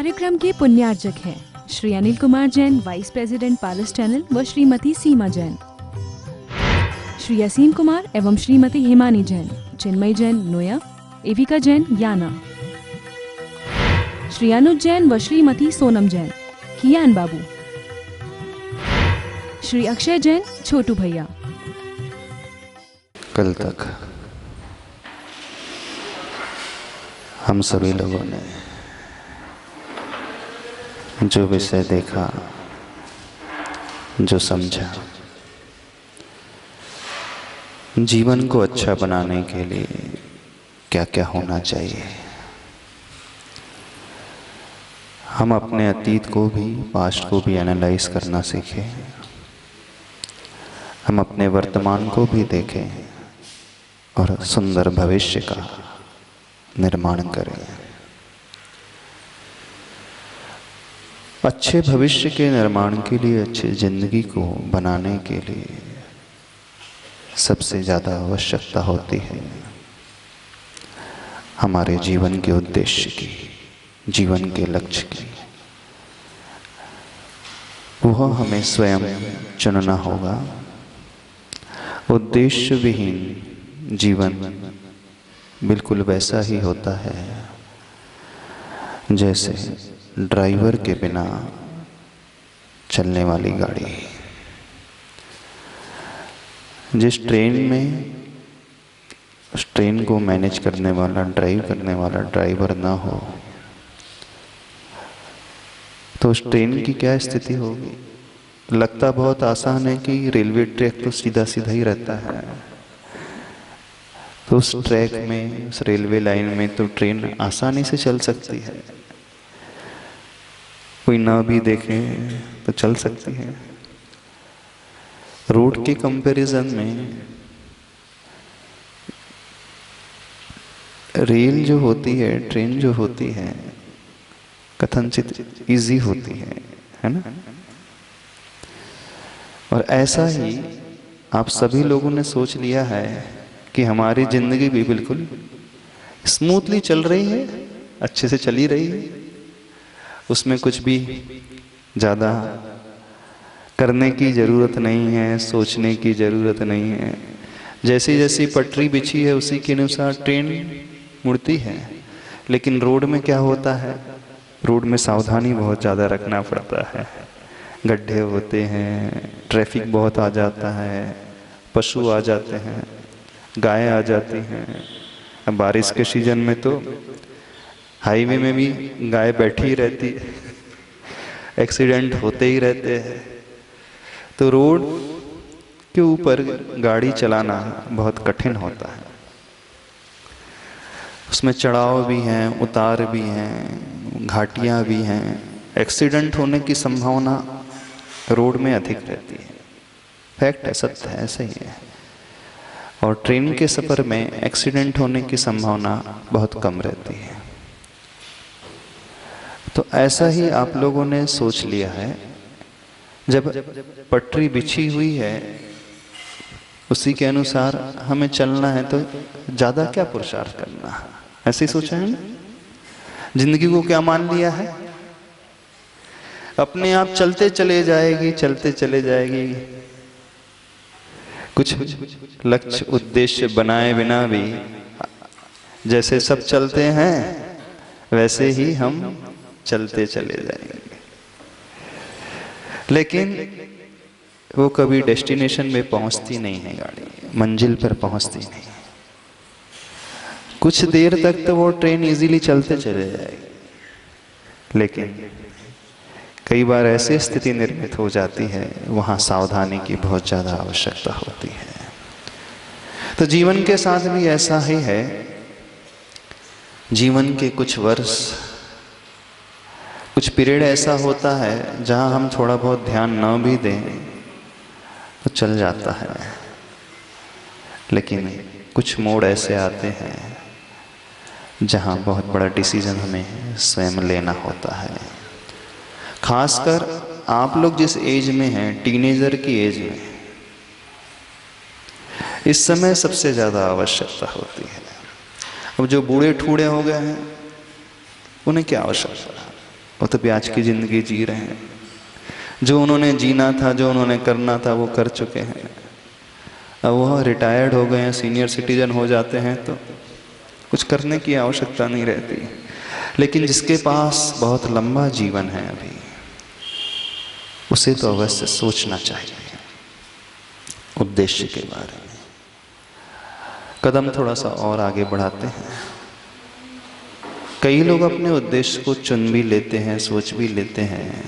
कार्यक्रम के पुण्यार्जक हैं श्री अनिल कुमार जैन, वाइस प्रेसिडेंट पारस चैनल व श्रीमती सीमा जैन, श्री असीम कुमार एवं श्रीमती हिमानी जैन, चिन्मय जैन नोया, एविका जैन याना, श्री अनुज जैन व श्रीमती सोनम जैन, कियान बाबू, श्री अक्षय जैन, छोटू भैया। कल तक हम सभी लोगों ने जो विषय देखा, जो समझा, जीवन को अच्छा बनाने के लिए क्या क्या होना चाहिए, हम अपने अतीत को भी, पास्ट को भी एनालाइज करना सीखें, हम अपने वर्तमान को भी देखें और सुंदर भविष्य का निर्माण करें। अच्छे भविष्य के निर्माण के लिए, अच्छी जिंदगी को बनाने के लिए सबसे ज़्यादा आवश्यकता होती है हमारे जीवन के उद्देश्य की, जीवन के लक्ष्य की। वह हमें स्वयं चुनना होगा। उद्देश्य विहीन जीवन बिल्कुल वैसा ही होता है जैसे ड्राइवर के बिना चलने वाली गाड़ी। जिस ट्रेन में उस ट्रेन को मैनेज करने वाला, ड्राइव करने वाला ड्राइवर ना हो तो उस ट्रेन की क्या स्थिति होगी। लगता बहुत आसान है कि रेलवे ट्रैक तो सीधा सीधा ही रहता है, तो उस ट्रैक में, उस रेलवे लाइन में तो ट्रेन आसानी से चल सकती है, कोई ना भी देखे तो चल सकती है। रोड के कंपैरिजन में रेल जो होती है, ट्रेन जो होती है, कथनचित इजी होती है ना। और ऐसा ही आप सभी लोगों ने सोच लिया है कि हमारी जिंदगी भी बिल्कुल स्मूथली चल रही है, अच्छे से चली रही है, उसमें कुछ भी ज़्यादा करने की ज़रूरत नहीं है, सोचने की ज़रूरत नहीं है। जैसी जैसी पटरी बिछी है उसी के अनुसार ट्रेन मुड़ती है। लेकिन रोड में क्या होता है, रोड में सावधानी बहुत ज़्यादा रखना पड़ता है। गड्ढे होते हैं, ट्रैफिक बहुत आ जाता है, पशु आ जाते हैं, गायें आ जाती हैं। अब बारिश के सीजन में तो हाईवे में भी गाय बैठी ही रहती है, एक्सीडेंट होते ही रहते हैं। तो रोड के ऊपर गाड़ी चलाना बहुत कठिन होता है। उसमें चढ़ाव भी हैं, उतार भी हैं, घाटियाँ भी हैं। एक्सीडेंट होने की संभावना रोड में अधिक रहती है। फैक्ट है, सत्य है, ऐसे ही है। और ट्रेन के सफ़र में एक्सीडेंट होने की संभावना बहुत कम रहती है। तो ऐसा ही आप लोगों ने सोच लिया है, जब पटरी बिछी हुई है उसी के अनुसार हमें चलना है, तो ज़्यादा क्या पुरुषार्थ करना है, ऐसे ही सोचा है ना। जिंदगी को क्या मान लिया है, अपने आप चलते चले जाएगी, चलते चले जाएगी। कुछ लक्ष्य उद्देश्य बनाए बिना भी जैसे सब चलते हैं वैसे ही हम चलते चले जाएंगे। लेकिन वो कभी डेस्टिनेशन में पहुंचती नहीं है, गाड़ी मंजिल पर पहुंचती नहीं। कुछ देर तक तो वो ट्रेन इजीली चलते चले जाएगी, लेकिन कई बार ऐसी स्थिति निर्मित हो जाती है, वहाँ सावधानी की बहुत ज़्यादा आवश्यकता होती है। तो जीवन के साथ भी ऐसा ही है। जीवन के कुछ वर्ष, कुछ पीरियड ऐसा होता है जहाँ हम थोड़ा बहुत ध्यान न भी दें तो चल जाता है। लेकिन कुछ मोड़ ऐसे आते हैं जहाँ बहुत बड़ा डिसीजन हमें स्वयं लेना होता है। खासकर आप लोग जिस एज में हैं, टीनेजर की एज में, इस समय सबसे ज़्यादा आवश्यकता होती है। अब जो बूढ़े ठूढ़े हो गए हैं उन्हें क्या आवश्यकता है, वो तो ब्याज की जिंदगी जी रहे हैं। जो उन्होंने जीना था, जो उन्होंने करना था, वो कर चुके हैं। अब वो रिटायर्ड हो गए हैं, सीनियर सिटीजन हो जाते हैं तो कुछ करने की आवश्यकता नहीं रहती। लेकिन जिसके पास बहुत लंबा जीवन है अभी, उसे तो अवश्य सोचना चाहिए उद्देश्य के बारे में। कदम थोड़ा सा और आगे बढ़ाते हैं। कई लोग अपने उद्देश्य को चुन भी लेते हैं, सोच भी लेते हैं,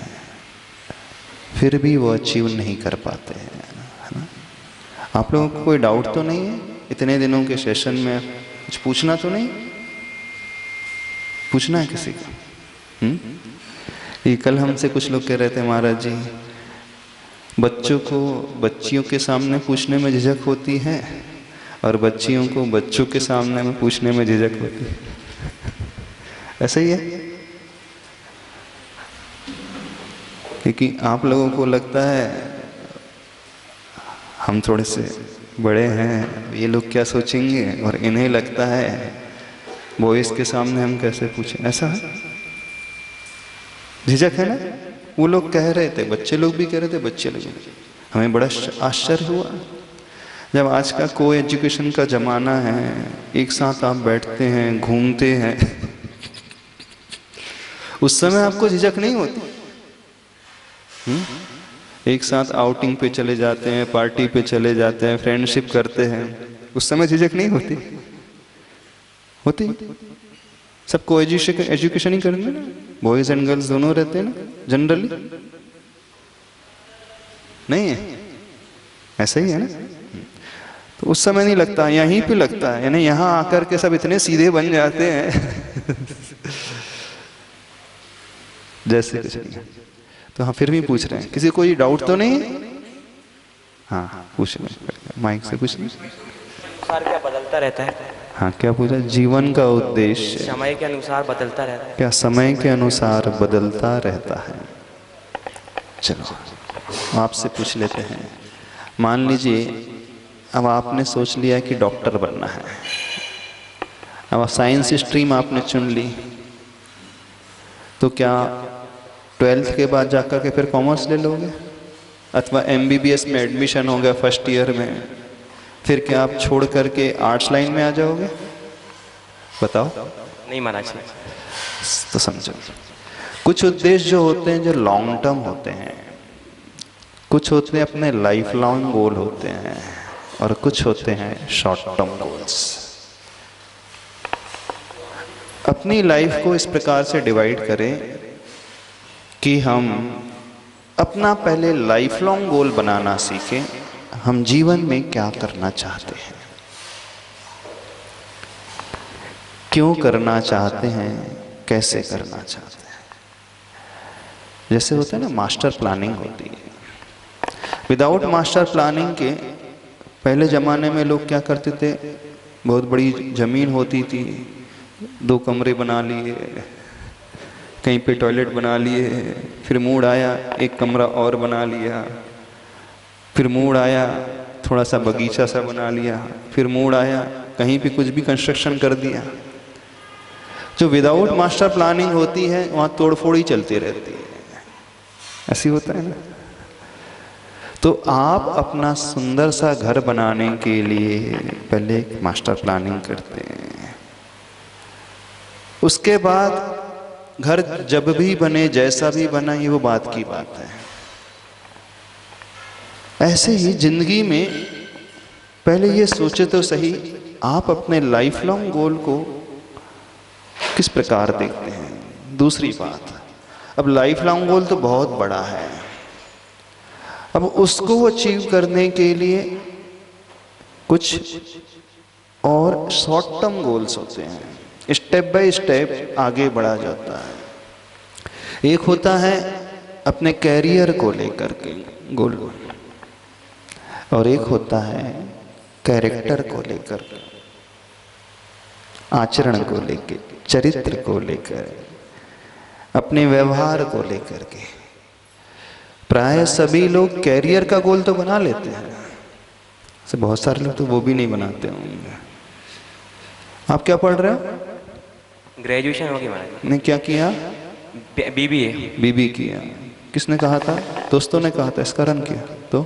फिर भी वो अचीव नहीं कर पाते हैं, है ना? आप लोगों को कोई डाउट तो नहीं है? इतने दिनों के सेशन में कुछ पूछना तो नहीं? पूछना है किसी को? ये कल हमसे कुछ लोग कह रहे थे, महाराज जी बच्चों को बच्चियों के सामने पूछने में झिझक होती है और बच्चियों को बच्चों के सामने में पूछने में झिझक होती है। ऐसा ही है, क्योंकि आप लोगों को लगता है हम थोड़े से बड़े हैं, ये लोग क्या सोचेंगे, और इन्हें लगता है बॉयज के सामने हम कैसे पूछें। ऐसा है, झिझक है ना? वो लोग कह रहे थे, बच्चे लोग भी कह रहे थे, बच्चे लोग। हमें बड़ा आश्चर्य हुआ जब आज का को एजुकेशन का जमाना है, एक साथ आप बैठते हैं, घूमते हैं, उस समय आपको झिझक नहीं होती? एक साथ आउटिंग पे चले जाते हैं, पार्टी पे चले जाते हैं, फ्रेंडशिप करते हैं, उस समय झिझक नहीं होती? होती? सबको एजुकेशन ही करेंगे ना, बॉयज एंड गर्ल्स दोनों रहते हैं ना जनरली, नहीं है? ऐसा ही है ना? तो उस समय नहीं लगता, यहीं पे लगता है। यानी यहाँ आकर के सब इतने सीधे बन जाते हैं जैसे कुछ नहीं। तो हाँ, फिर भी पूछ रहे हैं, किसी को कोई डाउट तो नहीं? हाँ पूछ रहे, माइक से पूछ रहे। अनुसार क्या बदलता रहता है? हाँ, क्या पूछा? जीवन का उद्देश्य समय के अनुसार बदलता रहता है। क्या समय के अनुसार बदलता रहता है? चलो आपसे पूछ लेते हैं। मान लीजिए अब आपने सोच लिया कि डॉक्टर बनना है, अब साइंस स्ट्रीम आपने चुन ली, तो क्या 12th के बाद जाकर के फिर कॉमर्स ले लोगे? अथवा MBBS में एडमिशन हो गया फर्स्ट ईयर में, फिर क्या आप छोड़ करके आर्ट्स लाइन में आ जाओगे? बताओ। नहीं माना चाहिए। तो समझो, कुछ उद्देश्य जो होते हैं जो लॉन्ग टर्म होते हैं, कुछ होते हैं अपने लाइफ लॉन्ग गोल होते हैं, और कुछ होते हैं शॉर्ट टर्म गोल्स। अपनी लाइफ को इस प्रकार से डिवाइड करें कि हम अपना पहले लाइफ लॉन्ग गोल बनाना सीखें। हम जीवन में क्या करना चाहते हैं, क्यों करना चाहते हैं, कैसे करना चाहते हैं। जैसे होता है ना, मास्टर प्लानिंग होती है। विदाउट मास्टर प्लानिंग के पहले ज़माने में लोग क्या करते थे, बहुत बड़ी ज़मीन होती थी, 2 कमरे बना लिए, कहीं पे टॉयलेट बना लिए, फिर मूड आया 1 कमरा और बना लिया, फिर मूड आया थोड़ा सा बगीचा सा बना लिया, फिर मूड आया कहीं पे कुछ भी कंस्ट्रक्शन कर दिया। जो विदाउट मास्टर प्लानिंग होती है वहाँ तोड़फोड़ ही चलती रहती है। ऐसी होता है ना? तो आप अपना सुंदर सा घर बनाने के लिए पहले एक मास्टर प्लानिंग करते हैं, उसके बाद घर जब भी बने, जैसा भी बना, ये वो बात की बात है। ऐसे ही जिंदगी में पहले ये सोचे तो सही, आप अपने लाइफ लॉन्ग गोल को किस प्रकार देखते हैं। दूसरी बात, अब लाइफ लॉन्ग गोल तो बहुत बड़ा है, अब उसको अचीव करने के लिए कुछ और शॉर्ट टर्म गोल्स होते हैं, स्टेप बाय स्टेप आगे बढ़ा जाता है। एक होता है अपने कैरियर को लेकर के गोल, और एक होता है कैरेक्टर को लेकर, आचरण को लेकर, चरित्र को लेकर, अपने व्यवहार को लेकर के। प्राय सभी लोग कैरियर का गोल तो बना लेते हैं, से बहुत सारे लोग तो वो भी नहीं बनाते होंगे। आप क्या पढ़ रहे हो? ग्रेजुएशन होगी महाराज। ने क्या किया? बीबी है। बीबी किया। किसने कहा था? दोस्तों ने कहा था, इसका रन किया तो?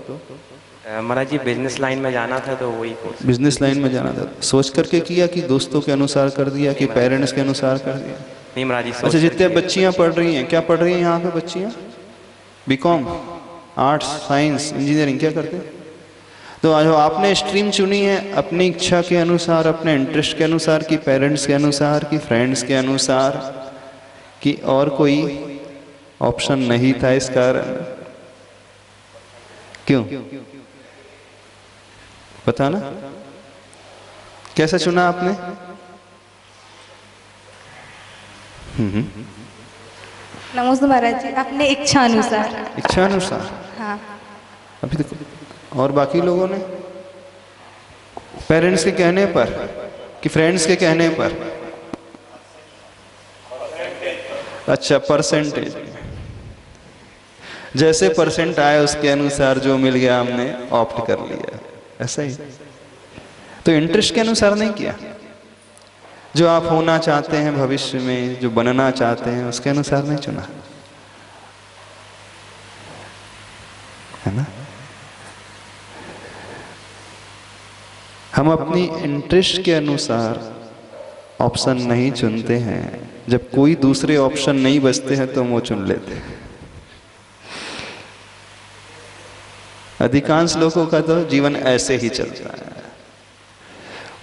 महाराज जी बिजनेस लाइन में जाना था तो वही कोर्स। बिजनेस लाइन में जाना था, सोच करके किया कि दोस्तों के अनुसार कर दिया कि पेरेंट्स के अनुसार कर दिया? नहीं महाराज जी, सोच अच्छा, जितने करके। बच्चियां पढ़ रही हैं, क्या पढ़ रही हैं यहाँ पे बच्चियां? बीकॉम, आर्ट्स, साइंस, इंजीनियरिंग, क्या करते हैं? तो जो आपने स्ट्रीम चुनी है अपनी इच्छा के अनुसार, अपने इंटरेस्ट के अनुसार, कि पेरेंट्स के अनुसार, कि फ्रेंड्स के अनुसार, कि और कोई ऑप्शन नहीं था इस कारण? क्यों? पता ना कैसे चुना आपने? नमस्ते महाराज जी, अपने इच्छा अनुसार। इच्छा अनुसार? हाँ। अभी तक और बाकी लोगों ने पेरेंट्स के कहने पर कि फ्रेंड्स के कहने पर? अच्छा, परसेंटेज, जैसे परसेंट आए उसके अनुसार जो मिल गया हमने ऑप्ट कर लिया, ऐसा ही। तो इंटरेस्ट के अनुसार नहीं किया, जो आप होना चाहते हैं भविष्य में, जो बनना चाहते हैं उसके अनुसार नहीं चुना, है ना? हम अपनी इंटरेस्ट के अनुसार ऑप्शन नहीं चुनते हैं, जब कोई दूसरे ऑप्शन नहीं बचते हैं तो हम वो चुन लेते हैं। अधिकांश लोगों का तो जीवन ऐसे ही चलता है,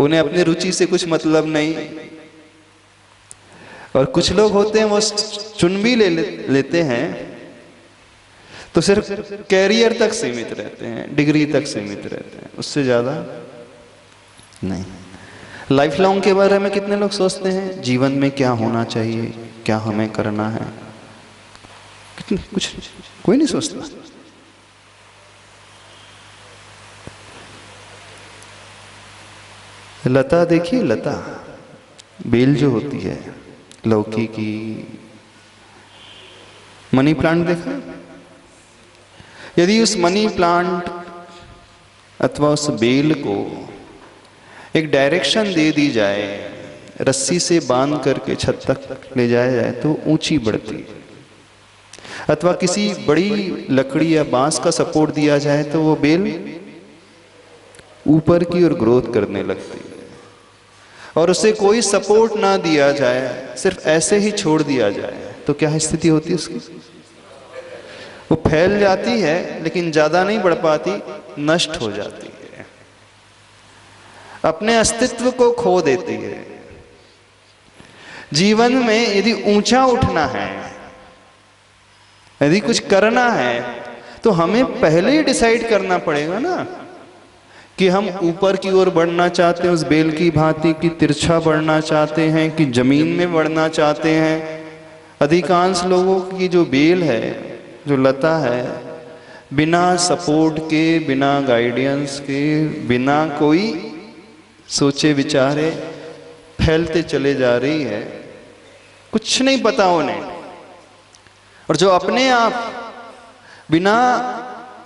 उन्हें अपनी रुचि से कुछ मतलब नहीं। और कुछ लोग होते हैं वो चुन भी लेते हैं तो सिर्फ कैरियर तक सीमित रहते हैं, डिग्री तक सीमित रहते हैं, उससे ज्यादा नहीं। लाइफ लॉन्ग के बारे में कितने लोग सोचते हैं? जीवन में क्या होना चाहिए, क्या हमें करना है, कितने कुछ कोई नहीं सोचता। लता देखिए, लता बेल जो होती है, लौकी की, मनी प्लांट देखा? यदि उस मनी प्लांट अथवा उस बेल को एक डायरेक्शन दे दी जाए, रस्सी से बांध करके छत तक ले जाया जाए तो ऊंची बढ़ती है, अथवा किसी बड़ी लकड़ी या बांस का सपोर्ट दिया जाए तो वो बेल ऊपर की ओर ग्रोथ करने लगती है। और उसे कोई सपोर्ट ना दिया जाए, सिर्फ ऐसे ही छोड़ दिया जाए तो क्या स्थिति होती है उसकी? वो फैल जाती है लेकिन ज्यादा नहीं बढ़ पाती, नष्ट हो जाती है, अपने अस्तित्व को खो देती है। जीवन में यदि ऊंचा उठना है, यदि कुछ करना है, तो हमें पहले ही डिसाइड करना पड़ेगा ना कि हम ऊपर की ओर बढ़ना चाहते हैं, उस बेल की भांति की तिरछा बढ़ना चाहते हैं, कि जमीन में बढ़ना चाहते हैं। अधिकांश लोगों की जो बेल है, जो लता है, बिना सपोर्ट के, बिना गाइडेंस के, बिना कोई सोचे विचारे फैलते चले जा रही है, कुछ नहीं पता उन्हें। और जो अपने आप बिना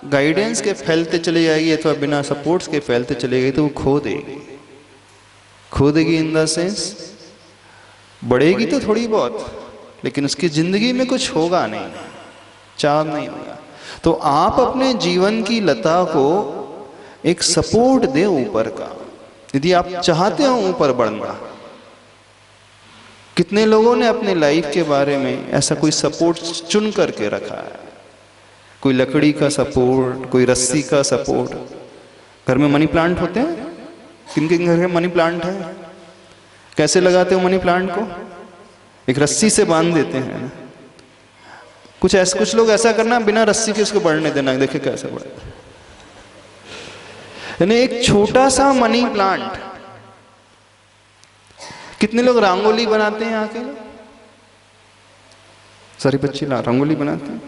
गाइडेंस के फैलते चली जाएगी अथवा बिना सपोर्ट्स के फैलते चली गई तो वो खो देगी। खो देगी इन द सेंस, बढ़ेगी तो थोड़ी बहुत, लेकिन उसकी जिंदगी में कुछ होगा नहीं, चार्म नहीं होगा। तो आप अपने जीवन की लता को एक सपोर्ट दे ऊपर का, यदि आप चाहते हो ऊपर बढ़ना। कितने लोगों ने अपने लाइफ के बारे में ऐसा कोई सपोर्ट चुन करके रखा है? कोई लकड़ी का सपोर्ट, कोई रस्सी का सपोर्ट। घर में मनी प्लांट होते हैं, किन किन घर में मनी प्लांट है? कैसे लगाते हो मनी प्लांट को? एक रस्सी से बांध देते हैं। कुछ लोग ऐसा करना, बिना रस्सी के उसको बढ़ने देना, देखिए कैसे बढ़े। यानी एक छोटा सा मनी प्लांट। कितने लोग रंगोली बनाते हैं आके? सारी बच्ची रंगोली बनाते हैं।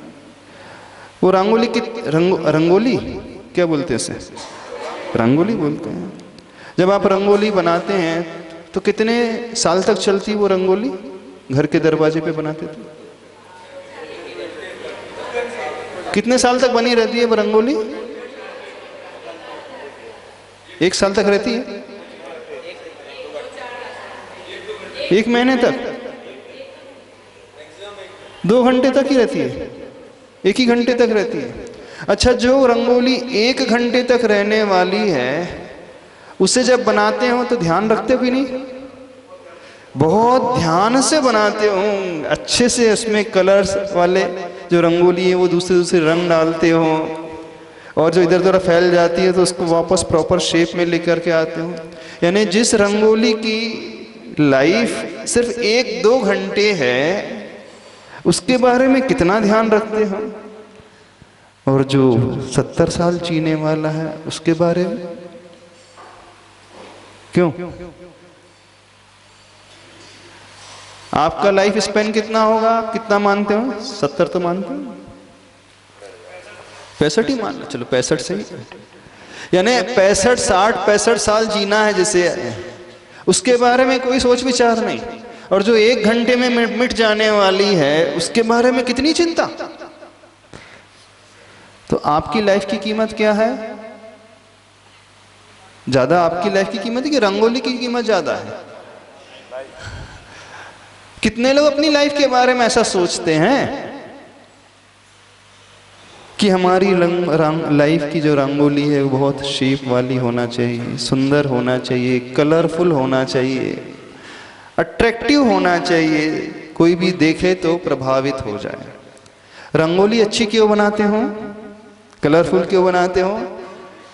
वो रंगोली की रंगोली क्या बोलते हैं इसे? रंगोली बोलते हैं। जब आप रंगोली बनाते हैं तो कितने साल तक चलती वो रंगोली? घर के दरवाजे पे बनाते थे, कितने साल तक बनी रहती है वो रंगोली? 1 साल तक रहती है, 1 महीने तक। 2 घंटे तक ही रहती है, 1 ही घंटे तक रहती है। अच्छा, जो रंगोली 1 घंटे तक रहने वाली है उसे जब बनाते हो तो ध्यान रखते हो कि नहीं? बहुत ध्यान से बनाते हो, अच्छे से उसमें कलर्स वाले जो रंगोली है वो दूसरे दूसरे रंग डालते हो, और जो इधर उधर फैल जाती है तो उसको वापस प्रॉपर शेप में लेकर के आते हो। यानी जिस रंगोली की लाइफ सिर्फ 1-2 घंटे है उसके बारे में कितना ध्यान रखते हो, और जो 70 साल जीने वाला है उसके बारे में क्यों? आपका लाइफ स्पेन कितना होगा, आप कितना मानते हो? 70 तो मानते हो? 65 ही मान लो, चलो 65 से ही, यानी 65 साल जीना है जिसे, उसके बारे में कोई सोच विचार नहीं। और जो 1 घंटे में मिट जाने वाली है उसके बारे में कितनी चिंता। तो आपकी लाइफ की कीमत क्या है? ज्यादा आपकी लाइफ की कीमत है कि रंगोली की कीमत ज्यादा है? कितने लोग अपनी लाइफ के बारे में ऐसा सोचते हैं कि हमारी लाइफ की जो रंगोली है वो बहुत शेप वाली होना चाहिए, सुंदर होना चाहिए, कलरफुल होना चाहिए, अट्रैक्टिव होना चाहिए, कोई भी देखे तो प्रभावित हो जाए। रंगोली अच्छी क्यों बनाते हो, कलरफुल क्यों बनाते हो?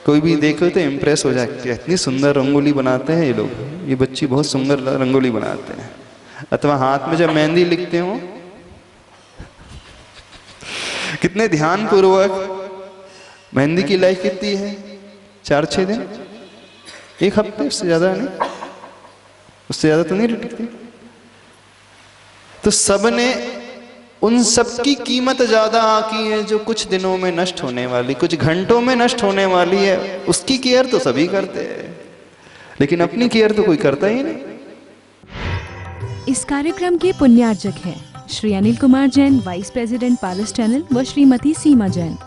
कोई भी देखे तो इम्प्रेस हो जाए, इतनी सुंदर रंगोली बनाते हैं ये लोग, ये बच्ची बहुत सुंदर रंगोली बनाते हैं। अथवा हाथ में जब मेहंदी लिखते हो कितने ध्यान पूर्वक, मेहंदी की लाइफ कितनी है? 4-6 दिन, 1 हफ्ते, उससे ज्यादा नहीं, उससे ज्यादा तो नहीं लिखती। तो सबने उन सब की कीमत ज्यादा की है जो कुछ दिनों में नष्ट होने वाली, कुछ घंटों में नष्ट होने वाली है, उसकी केयर तो सभी करते हैं, लेकिन अपनी केयर तो कोई करता ही नहीं। इस कार्यक्रम के पुण्यार्जक हैं श्री अनिल कुमार जैन, वाइस प्रेसिडेंट पारस चैनल, व श्रीमती सीमा जैन,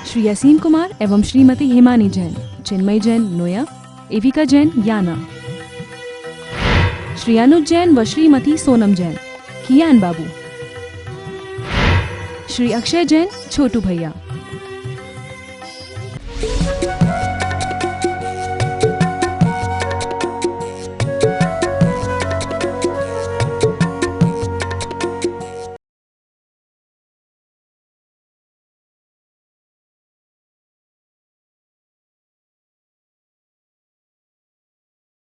श्री असीम कुमार एवं श्रीमती हिमानी जैन, चिन्मय जैन नोया, एविका जैन याना, श्री अनुज जैन व श्रीमती सोनम जैन, कियान बाबू, श्री अक्षय जैन छोटू भैया।